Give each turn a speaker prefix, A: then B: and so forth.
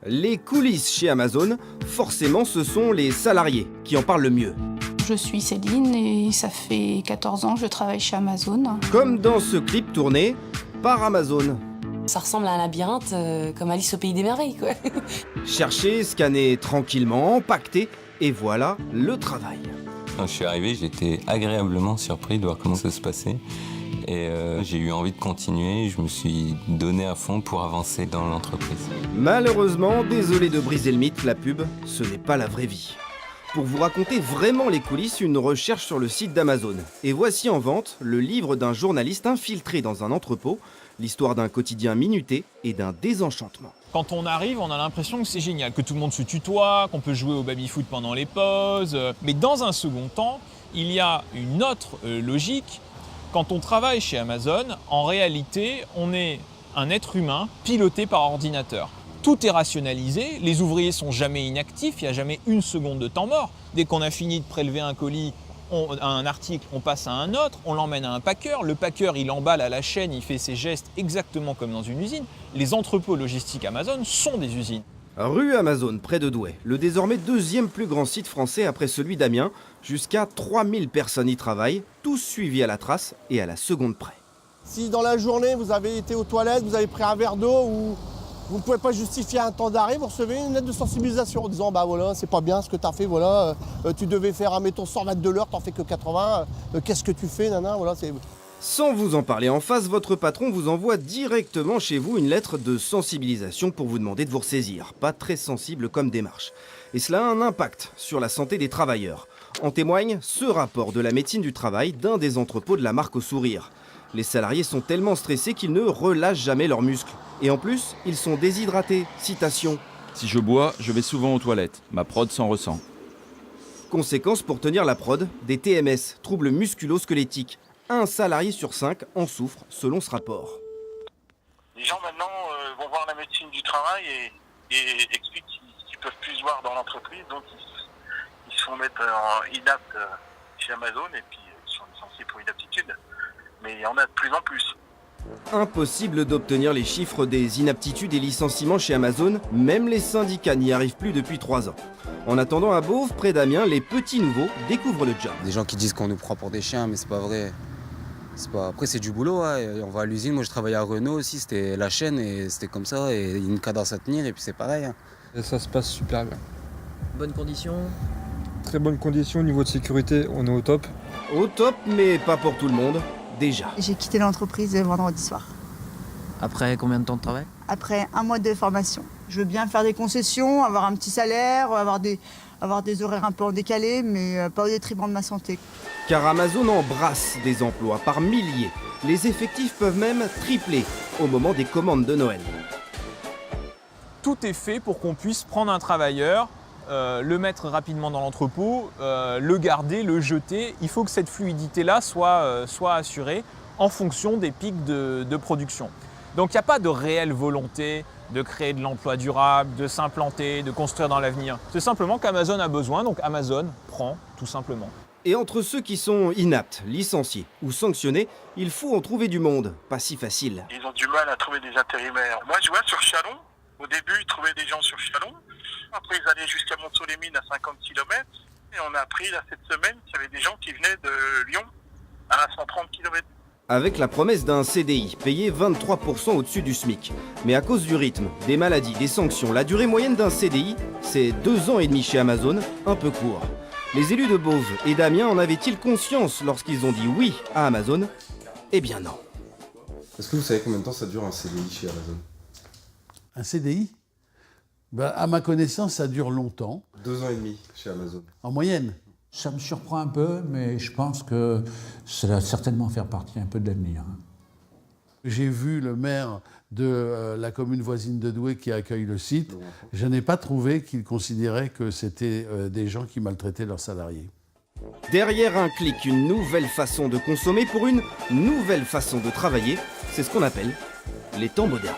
A: Les coulisses chez Amazon, forcément ce sont les salariés qui en parlent le mieux.
B: Je suis Céline et ça fait 14 ans que je travaille chez Amazon.
A: Comme dans ce clip tourné par Amazon.
C: Ça ressemble à un labyrinthe, comme Alice au pays des merveilles, quoi.
A: Chercher, scanner tranquillement, empaqueter, et voilà le travail.
D: Quand je suis arrivé, j'étais agréablement surpris de voir comment ça se passait. Et j'ai eu envie de continuer, je me suis donné à fond pour avancer dans l'entreprise.
A: Malheureusement, désolé de briser le mythe, la pub, ce n'est pas la vraie vie. Pour vous raconter vraiment les coulisses, une recherche sur le site d'Amazon. Et voici en vente le livre d'un journaliste infiltré dans un entrepôt, l'histoire d'un quotidien minuté et d'un désenchantement.
E: Quand on arrive, on a l'impression que c'est génial, que tout le monde se tutoie, qu'on peut jouer au baby-foot pendant les pauses. Mais dans un second temps, il y a une autre logique. Quand on travaille chez Amazon, en réalité, on est un être humain piloté par ordinateur. Tout est rationalisé, les ouvriers sont jamais inactifs, il n'y a jamais une seconde de temps mort. Dès qu'on a fini de prélever un colis, un article, on passe à un autre, on l'emmène à un packer. Le packer, il emballe à la chaîne, il fait ses gestes exactement comme dans une usine. Les entrepôts logistiques Amazon sont des usines.
A: Rue Amazon, près de Douai, le désormais deuxième plus grand site français après celui d'Amiens. Jusqu'à 3000 personnes y travaillent, tous suivis à la trace et à la seconde près.
F: Si dans la journée vous avez été aux toilettes, vous avez pris un verre d'eau ou vous ne pouvez pas justifier un temps d'arrêt, vous recevez une lettre de sensibilisation en disant bah voilà, c'est pas bien ce que tu as fait, voilà, tu devais faire, admettons, 100 mètres de l'heure, t'en fais que 80, qu'est-ce que tu fais, nana, voilà, c'est...
A: Sans vous en parler en face, votre patron vous envoie directement chez vous une lettre de sensibilisation pour vous demander de vous ressaisir. Pas très sensible comme démarche. Et cela a un impact sur la santé des travailleurs. En témoigne ce rapport de la médecine du travail d'un des entrepôts de la marque au sourire. Les salariés sont tellement stressés qu'ils ne relâchent jamais leurs muscles. Et en plus, ils sont déshydratés. Citation.
G: Si je bois, je vais souvent aux toilettes. Ma prod s'en ressent.
A: Conséquence pour tenir la prod, des TMS, troubles musculo-squelettiques. Un salarié sur 5 en souffre selon ce rapport.
H: Les gens maintenant vont voir la médecine du travail et expliquent qu'ils ne peuvent plus se voir dans l'entreprise, donc ils se font mettre en inapte chez Amazon et puis ils sont licenciés pour inaptitude. Mais il y en a de plus en plus.
A: Impossible d'obtenir les chiffres des inaptitudes et licenciements chez Amazon, même les syndicats n'y arrivent plus depuis 3 ans. En attendant à Beauvre, près d'Amiens, les petits nouveaux découvrent le job.
I: Des gens qui disent qu'on nous prend pour des chiens, mais c'est pas vrai. Après c'est du boulot, hein. On va à l'usine, moi je travaillais à Renault aussi, c'était la chaîne et c'était comme ça, et il y a une cadence à tenir et puis c'est pareil. Hein.
J: Et ça se passe super bien.
K: Bonnes conditions.
J: Très bonnes conditions, au niveau de sécurité, on est au top.
A: Au top, mais pas pour tout le monde, déjà.
L: J'ai quitté l'entreprise vendredi soir.
K: Après combien de temps de travail?
L: Après 1 mois de formation. Je veux bien faire des concessions, avoir un petit salaire, avoir des horaires un peu en décalé, mais pas au détriment de ma santé.
A: Car Amazon embrasse des emplois par milliers. Les effectifs peuvent même tripler au moment des commandes de Noël.
E: Tout est fait pour qu'on puisse prendre un travailleur, le mettre rapidement dans l'entrepôt, le garder, le jeter. Il faut que cette fluidité-là soit assurée en fonction des pics de production. Donc il n'y a pas de réelle volonté de créer de l'emploi durable, de s'implanter, de construire dans l'avenir. C'est simplement qu'Amazon a besoin, donc Amazon prend tout simplement.
A: Et entre ceux qui sont inaptes, licenciés ou sanctionnés, il faut en trouver du monde. Pas si facile.
H: Ils ont du mal à trouver des intérimaires. Moi je vois sur Chalon, au début ils trouvaient des gens sur Chalon, après ils allaient jusqu'à Monceau-les-Mines à 50 km, et on a appris là cette semaine qu'il y avait des gens qui venaient de Lyon à 130 km.
A: Avec la promesse d'un CDI payé 23% au-dessus du SMIC. Mais à cause du rythme, des maladies, des sanctions, la durée moyenne d'un CDI, c'est 2 ans et demi chez Amazon, un peu court. Les élus de Beauvre et d'Amiens en avaient-ils conscience lorsqu'ils ont dit oui à Amazon? Eh bien non.
M: Est-ce que vous savez combien de temps ça dure un CDI chez Amazon?
N: Un CDI? À ma connaissance, ça dure longtemps.
M: 2 ans et demi chez Amazon.
N: En moyenne.
O: Ça me surprend un peu, mais je pense que ça va certainement faire partie un peu de l'avenir.
N: J'ai vu le maire de la commune voisine de Douai qui accueille le site. Je n'ai pas trouvé qu'il considérait que c'était des gens qui maltraitaient leurs salariés.
A: Derrière un clic, une nouvelle façon de consommer pour une nouvelle façon de travailler, c'est ce qu'on appelle les temps modernes.